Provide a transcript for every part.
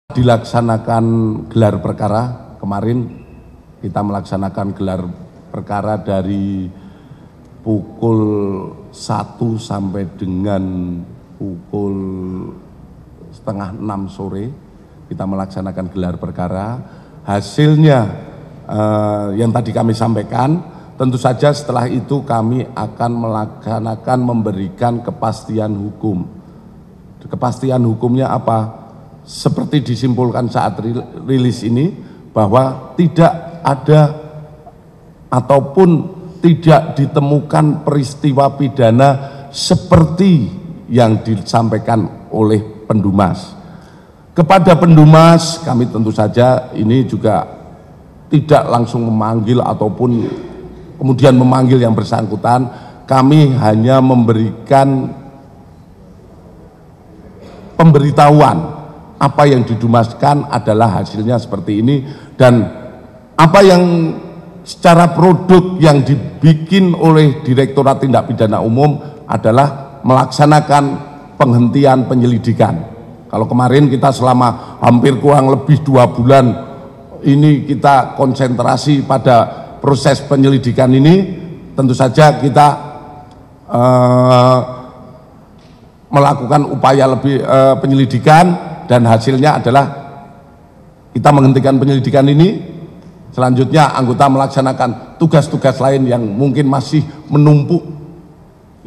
Dilaksanakan gelar perkara kemarin, kita melaksanakan gelar perkara dari pukul 1 sampai dengan pukul setengah 6 sore kita melaksanakan gelar perkara. Hasilnya yang tadi kami sampaikan, tentu saja setelah itu kami akan melaksanakan memberikan kepastian hukum. Kepastian hukumnya apa? Seperti disimpulkan saat rilis ini, bahwa tidak ada ataupun tidak ditemukan peristiwa pidana seperti yang disampaikan oleh Pendumas. Kepada Pendumas, kami tentu saja ini juga tidak langsung memanggil ataupun kemudian memanggil yang bersangkutan. Kami hanya memberikan pemberitahuan apa yang didumaskan adalah hasilnya seperti ini, dan apa yang secara produk yang dibikin oleh Direktorat Tindak Pidana Umum adalah melaksanakan penghentian penyelidikan. Kalau kemarin kita selama hampir kurang lebih 2 bulan ini kita konsentrasi pada proses penyelidikan ini, tentu saja kita melakukan upaya lebih penyelidikan, dan hasilnya adalah kita menghentikan penyelidikan ini. Selanjutnya anggota melaksanakan tugas-tugas lain yang mungkin masih menumpuk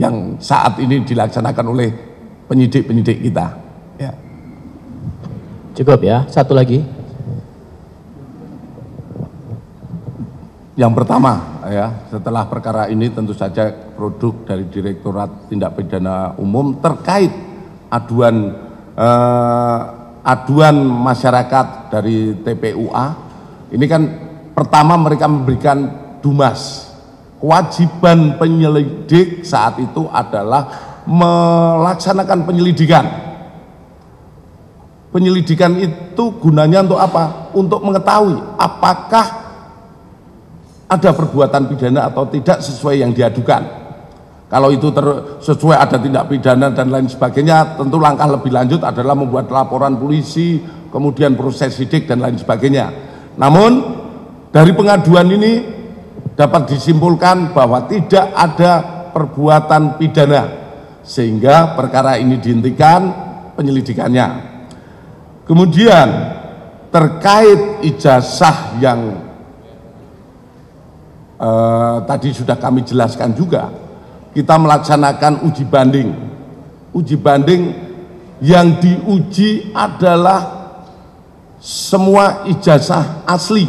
yang saat ini dilaksanakan oleh penyidik-penyidik kita. Ya. Cukup ya, satu lagi. Yang pertama ya, setelah perkara ini tentu saja produk dari Direktorat Tindak Pidana Umum terkait aduan masyarakat dari TPUA. Ini kan pertama mereka memberikan dumas. Kewajiban penyelidik saat itu adalah melaksanakan penyelidikan. Penyelidikan itu gunanya untuk apa? Untuk mengetahui apakah ada perbuatan pidana atau tidak sesuai yang diadukan. Kalau itu sesuai ada tindak pidana dan lain sebagainya, tentu langkah lebih lanjut adalah membuat laporan polisi, kemudian proses sidik dan lain sebagainya. Namun dari pengaduan ini dapat disimpulkan bahwa tidak ada perbuatan pidana, sehingga perkara ini dihentikan penyelidikannya. Kemudian terkait ijazah yang tadi sudah kami jelaskan juga, kita melaksanakan uji banding. Uji banding yang diuji adalah semua ijazah asli,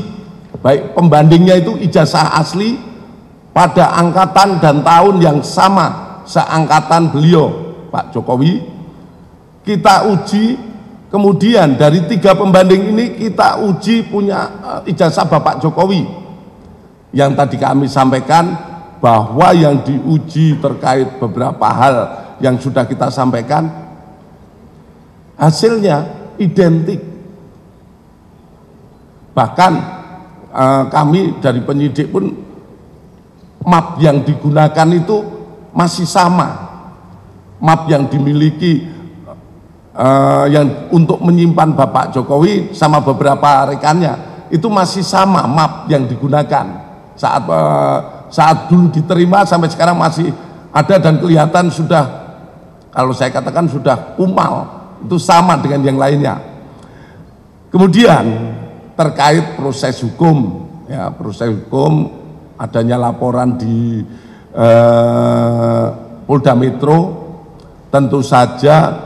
baik pembandingnya itu ijazah asli pada angkatan dan tahun yang sama seangkatan beliau Pak Jokowi. Kita uji, kemudian dari 3 pembanding ini kita uji punya ijazah Bapak Jokowi. Yang tadi kami sampaikan bahwa yang diuji terkait beberapa hal yang sudah kita sampaikan, hasilnya identik. Bahkan kami dari penyidik pun map yang digunakan itu masih sama. Map yang dimiliki yang untuk menyimpan Bapak Jokowi sama beberapa rekannya itu masih sama map yang digunakan saat dulu diterima sampai sekarang masih ada, dan kelihatan sudah, kalau saya katakan sudah kumal, itu sama dengan yang lainnya. Kemudian terkait proses hukum, ya, proses hukum adanya laporan di Polda Metro, tentu saja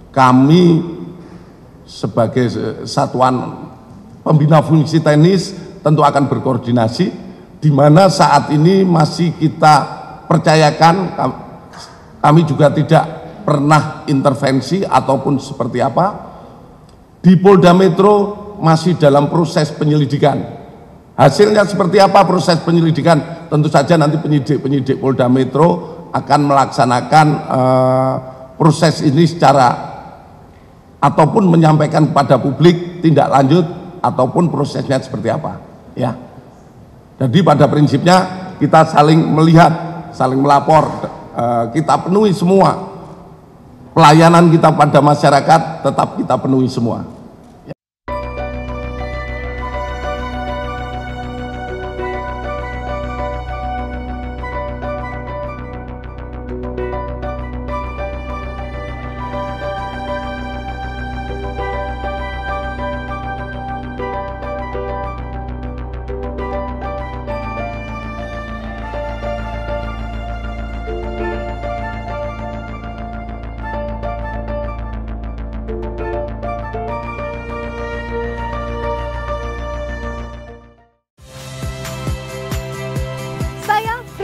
kami sebagai satuan pembina fungsi teknis tentu akan berkoordinasi, di mana saat ini masih kita percayakan, kami juga tidak pernah intervensi ataupun seperti apa. Di Polda Metro masih dalam proses penyelidikan. Hasilnya seperti apa proses penyelidikan? Tentu saja nanti penyidik-penyidik Polda Metro akan melaksanakan proses ini secara ataupun menyampaikan kepada publik tindak lanjut ataupun prosesnya seperti apa. Ya. Jadi pada prinsipnya kita saling melihat, saling melapor, kita penuhi semua. Pelayanan kita pada masyarakat tetap kita penuhi semua.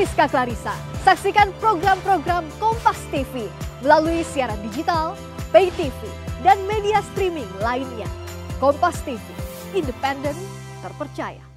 Rizka Clarissa. Saksikan program-program Kompas TV melalui siaran digital, pay TV, dan media streaming lainnya. Kompas TV, independen, terpercaya.